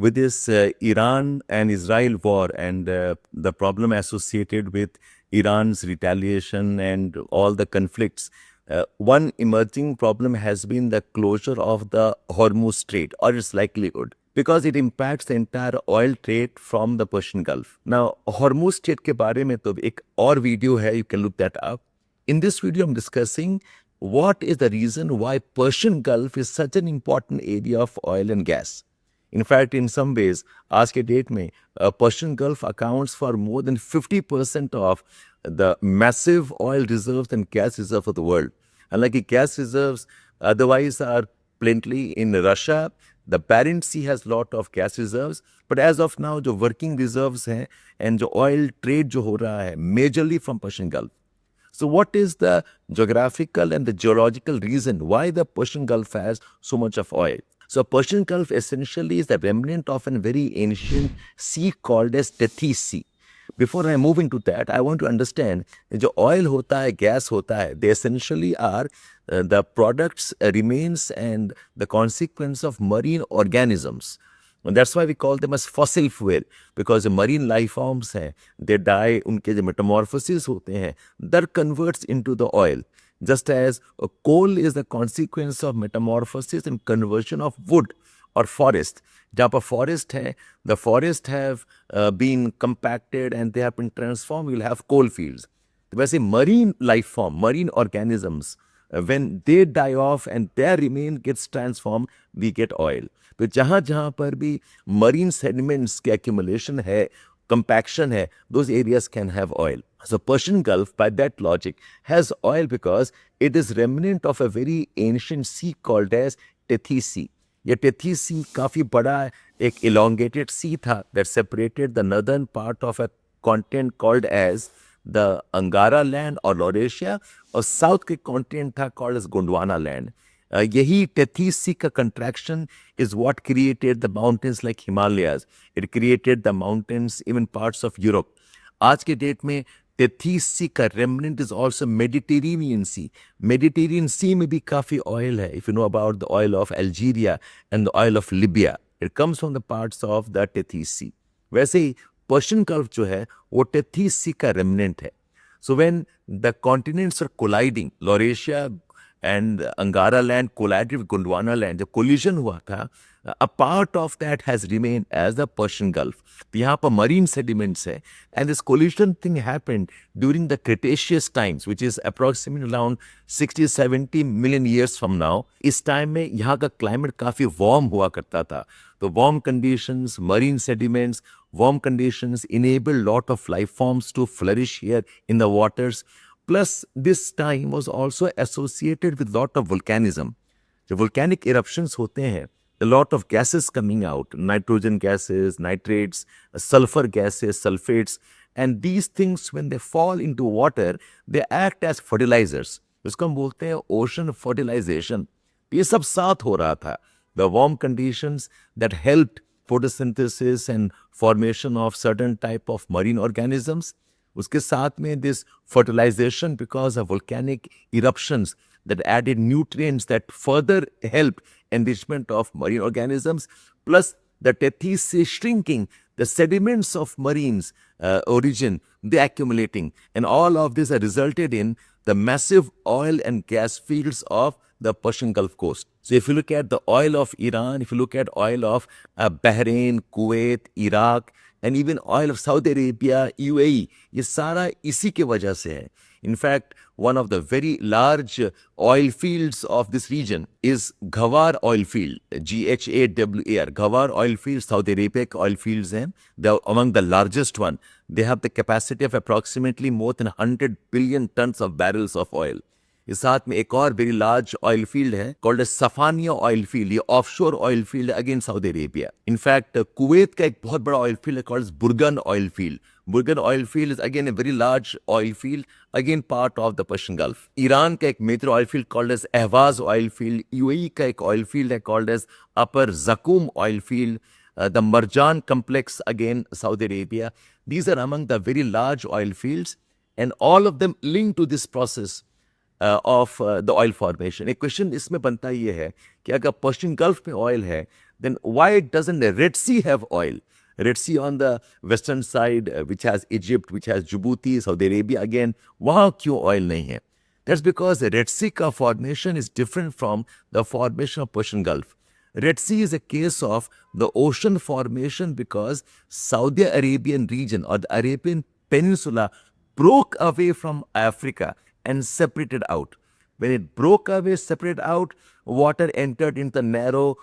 with this Iran and Israel war and the problem associated with Iran's retaliation and all the conflicts, one emerging problem has been the closure of the Hormuz Strait or its likelihood because it impacts the entire oil trade from the Persian Gulf. Now, Hormuz Strait के बारे में तो एक और video है, you can look that up. In this video, I'm discussing what is the reason why Persian Gulf is such an important area of oil and gas. In fact, in some ways, आज के date में Persian Gulf accounts for more than 50% of the massive oil reserves and gas reserves of the world. Unlike gas reserves otherwise are plenty in Russia, the Barents Sea has lot of gas reserves, but as of now, जो working reserves हैं and जो oil trade जो हो रहा है, majorly from Persian Gulf. So what is the geographical and the geological reason why the Persian Gulf has so much of oil? So Persian Gulf essentially is the remnant of a very ancient sea called as Tethys Sea. Before I move into that, I want to understand जो oil होता है, gas होता है, they essentially are the products, remains and the consequence of marine organisms. And that's why we call them as fossil fuel, because the marine life forms हैं, they die, उनके जो metamorphosis होते हैं, that converts into the oil. Just as coal is the consequence of metamorphosis and conversion of wood or forest. जहाँ पर forest है, the forest have been compacted and they have been transformed, you'll have coal fields. तो वैसे marine life form, marine organisms, when they die off and their remain gets transformed, we get oil. तो जहाँ जहाँ पर भी marine sediments के accumulation है, compaction है, those areas can have oil. So Persian Gulf, by that logic, has oil because it is remnant of a very ancient sea called as Tethys Sea. ये Tethys Sea काफी बड़ा एक elongated sea था that separated the northern part of a continent called as the Angara land or Laurasia और south के continent था called as Gondwana land. यही Tethys Sea का contraction is what created the mountains like Himalayas. It created the mountains even parts of Europe. आज के date में Tethys Sea का remnant is also Mediterranean Sea. Mediterranean Sea में भी काफी oil है. If you know about the oil of Algeria and the oil of Libya, it comes from the parts of the Tethys Sea. वैसे ही Persian Gulf जो है वो Tethys Sea का remnant है. So when the continents are colliding, Laurasia and Angara land collided with Gondwana land, जब collision हुआ था, a part of that has remained as the Persian Gulf. यहाँ पर marine sediments है, and this collision thing happened during the Cretaceous times, which is approximately around 60-70 million years from now. इस time में यहाँ का climate काफी warm हुआ करता था. The warm conditions, marine sediments, warm conditions enable lot of life forms to flourish here in the waters. Plus, this time was also associated with lot of volcanism. The volcanic eruptions होते हैं, a lot of gases coming out, nitrogen gases, nitrates, sulfur gases, sulfates, and these things when they fall into water, they act as fertilizers. इसको हम बोलते हैं ocean fertilization. ये सब साथ हो रहा था. The warm conditions that helped photosynthesis and formation of certain type of marine organisms. उसके साथ में this fertilization because of volcanic eruptions that added nutrients that further helped enrichment of marine organisms, plus the Tethys Sea shrinking, the sediments of marines origin, they accumulating, and all of this has resulted in the massive oil and gas fields of the Persian Gulf coast. So if you look at the oil of Iran, if you look at oil of Bahrain, Kuwait, Iraq, and even oil of Saudi Arabia, UAE, ये सारा इसी के वजह से है. In fact, one of the very large oil fields of this region is Ghawar oil field, Ghawar. Ghawar oil field, Saudi Arabia oil fields हैं. They are among the largest one. They have the capacity of approximately more than 100 billion tons of barrels of oil. इस साथ में एक और very large oil field है called Safaniya oil field. ये offshore oil field again Saudi Arabia. In fact Kuwait का एक बहुत बड़ा ऑयल फील्ड है called Burgan oil field. Burgan oil field is again a very large oil field, again part of the Persian Gulf. Iran का एक major oil field called as Ahwaz oil field. UAE का एक oil field है called as upper जकूम oil field. The Marjan complex again Saudi Arabia. These are among the very large oil fields, and all of them linked to this process of the oil formation. एक question इसमें बनता ये है कि अगर Persian gulf में oil है, then why doesn't the Red Sea have oil? Red Sea on the western side, which has Egypt, which has Djibouti, Saudi Arabia again, वहाँ क्यों oil नहीं है? That's because the Red Sea का formation is different from the formation of Persian Gulf. Red Sea is a case of the ocean formation because Saudi Arabian region or the Arabian Peninsula broke away from Africa and separated out. When it broke away, separated out, water entered into the narrow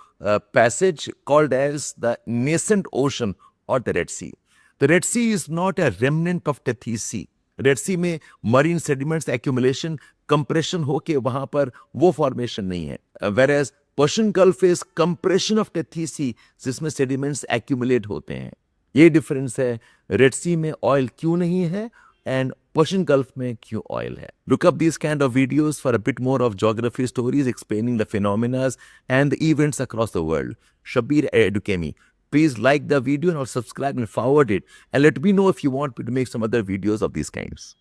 passage called as the nascent ocean or the Red Sea. The Red Sea is not a remnant of Tethys Sea. Red Sea में marine sediments accumulation compression होके वहां पर वो formation नहीं है whereas Persian Gulf is compression of Tethys Sea जिसमें sediments accumulate होते हैं ये डिफरेंस है रेड सी में ऑयल क्यों नहीं है एंड पर्शियन गल्फ में क्यों ऑयल है look up this kind of videos for a bit more of geography stories explaining the phenomenas and the events across the world Shabir Edukemy Please like the video and or subscribe and forward it. And let me know if you want me to make some other videos of these kinds.